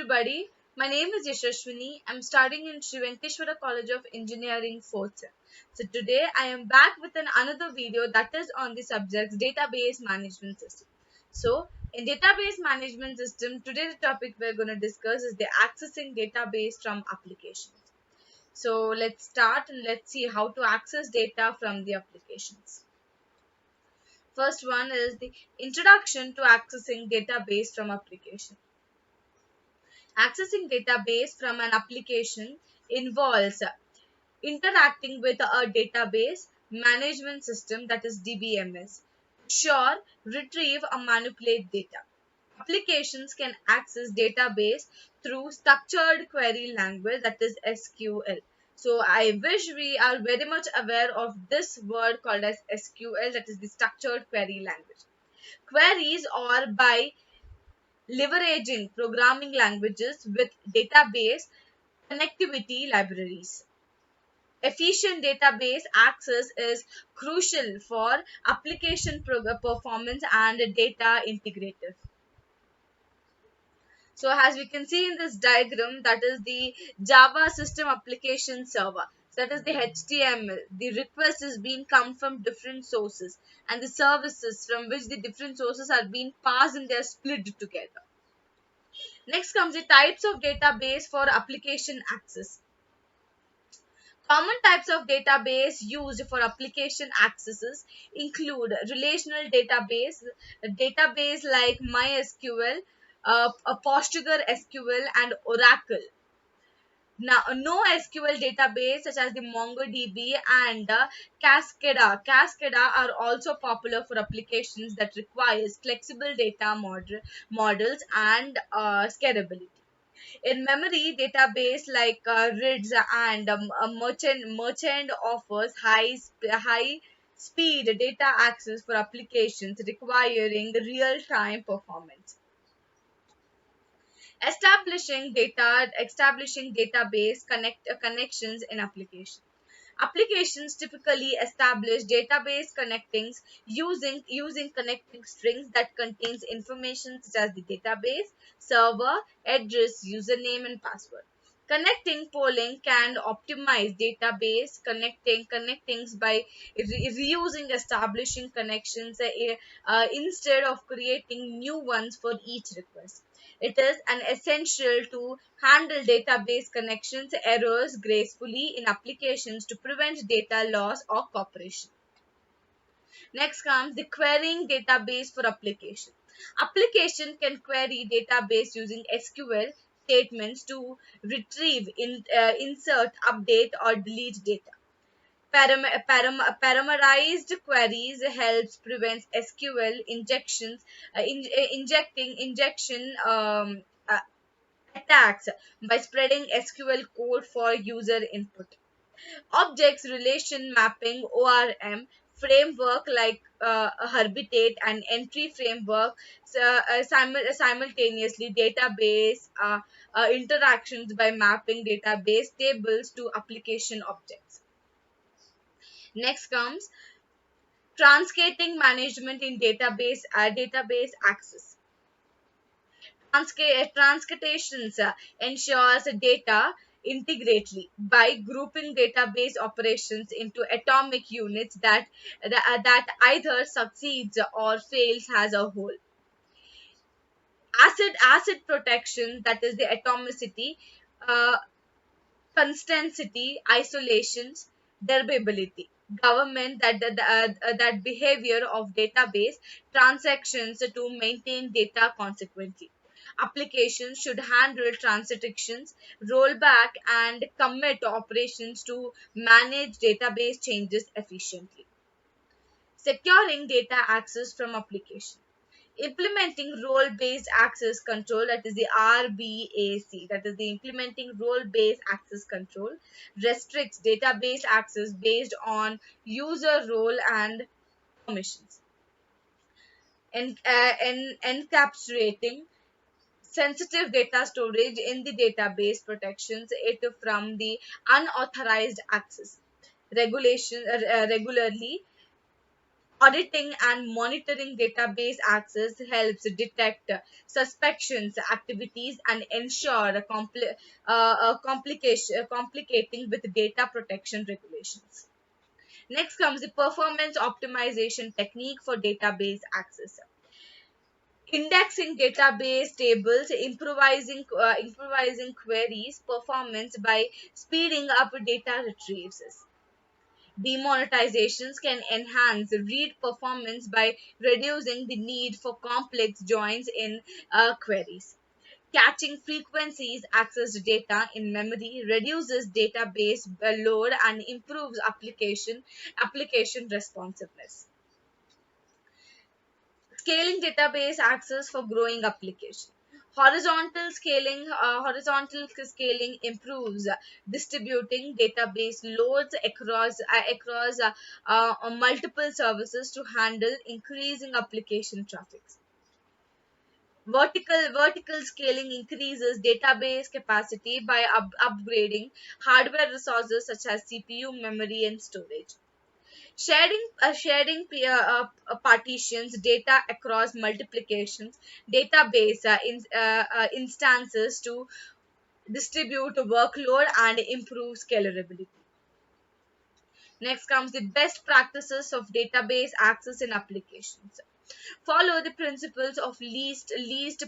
everybody, my name is Yashashwini. I'm studying in Sri Venkateshwara College of Engineering 4th sem. So today I am back with another video that is on the subject database management system. So in database management system, today the topic we're going to discuss is the accessing database from applications. So let's start and let's see how to access data from the applications. First one is the introduction to accessing database from application. Accessing database from an application involves interacting with a database management system, that is DBMS, to retrieve or manipulate data. Applications can access database through structured query language, that is SQL. So I wish we are very much aware of this word called as SQL, that is the structured query language. Queries are by leveraging programming languages with database connectivity libraries. Efficient database access is crucial for application performance and data integrative. So as we can see in this diagram, that is the Java System Application Server. So that is the HTML. The request is being come from different sources, and the services from which the different sources are being passed and they are split together. Next comes the types of database for application access. Common types of database used for application accesses include relational database, a database like MySQL, a PostgreSQL, and Oracle. Now, no SQL database such as the MongoDB and Cascada are also popular for applications that requires flexible data models and scalability. In memory database like RIDS and merchant offers high speed data access for applications requiring real-time performance. Establishing database connections in application. Applications typically establish database connectings using connecting strings that contains information such as the database, server, address, username, and password. Connecting polling can optimize database connectings by reusing establishing connections instead of creating new ones for each request. It is an essential to handle database connections errors gracefully in applications to prevent data loss or corruption. Next comes the querying database for application. Application can query database using SQL statements to retrieve, insert, update, or delete data. Parameterized queries helps prevent SQL injection attacks by spreading SQL code for user input. Objects relation mapping (ORM) framework like Herbitate and Entry framework simultaneously database interactions by mapping database tables to application objects. Next comes transcating management in database access. Transcatations ensures data integrately by grouping database operations into atomic units that either succeeds or fails as a whole. Asset protection, that is the atomicity, uh, constancy, isolations, durability. Government that behavior of database transactions to maintain data consequently. Applications should handle transactions, rollback, and commit operations to manage database changes efficiently. Securing data access from application. Implementing role-based access control, that is the RBAC, that is the implementing role-based access control, restricts database access based on user role and permissions. Encapsulating sensitive data storage in the database protections it from the unauthorized access. Regularly Auditing and monitoring database access helps detect suspections, activities, and ensure complicating with data protection regulations. Next comes the performance optimization technique for database access. Indexing database tables, improvising queries performance by speeding up data retrieves. Demonetizations can enhance read performance by reducing the need for complex joins in queries. Catching frequencies accessed data in memory reduces database load and improves application responsiveness. Scaling database access for growing application. Horizontal scaling improves distributing database loads across multiple services to handle increasing application traffic. Vertical scaling increases database capacity by upgrading hardware resources such as CPU, memory, and storage. Sharing partitions data across multiplications database instances to distribute workload and improve scalability. Next comes the best practices of database access in applications. Follow the principles of least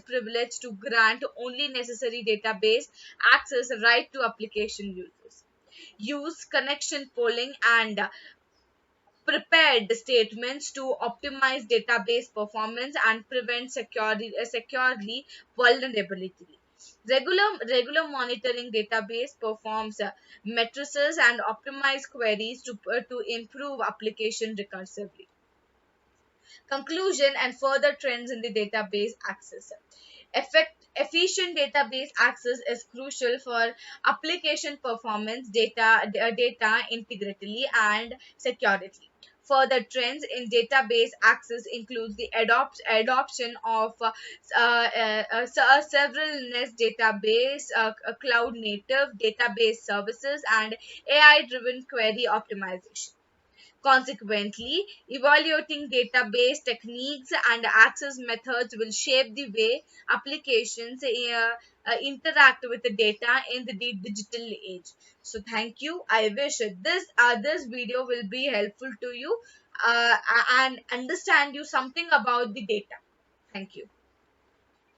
privilege to grant only necessary database access right to application users. Use connection polling and prepared statements to optimize database performance and prevent securely vulnerability. Regular monitoring database performs matrices and optimize queries to improve application recursively. Conclusion and further trends in the database access. Efficient database access is crucial for application performance, data integrity, and security. Further trends in database access includes the adoption of several NEST database, cloud native database services, and AI-driven query optimization. Consequently, evaluating database techniques and access methods will shape the way applications interact with the data in the digital age. So, thank you. I wish this video will be helpful to you and understand you something about the data. Thank you.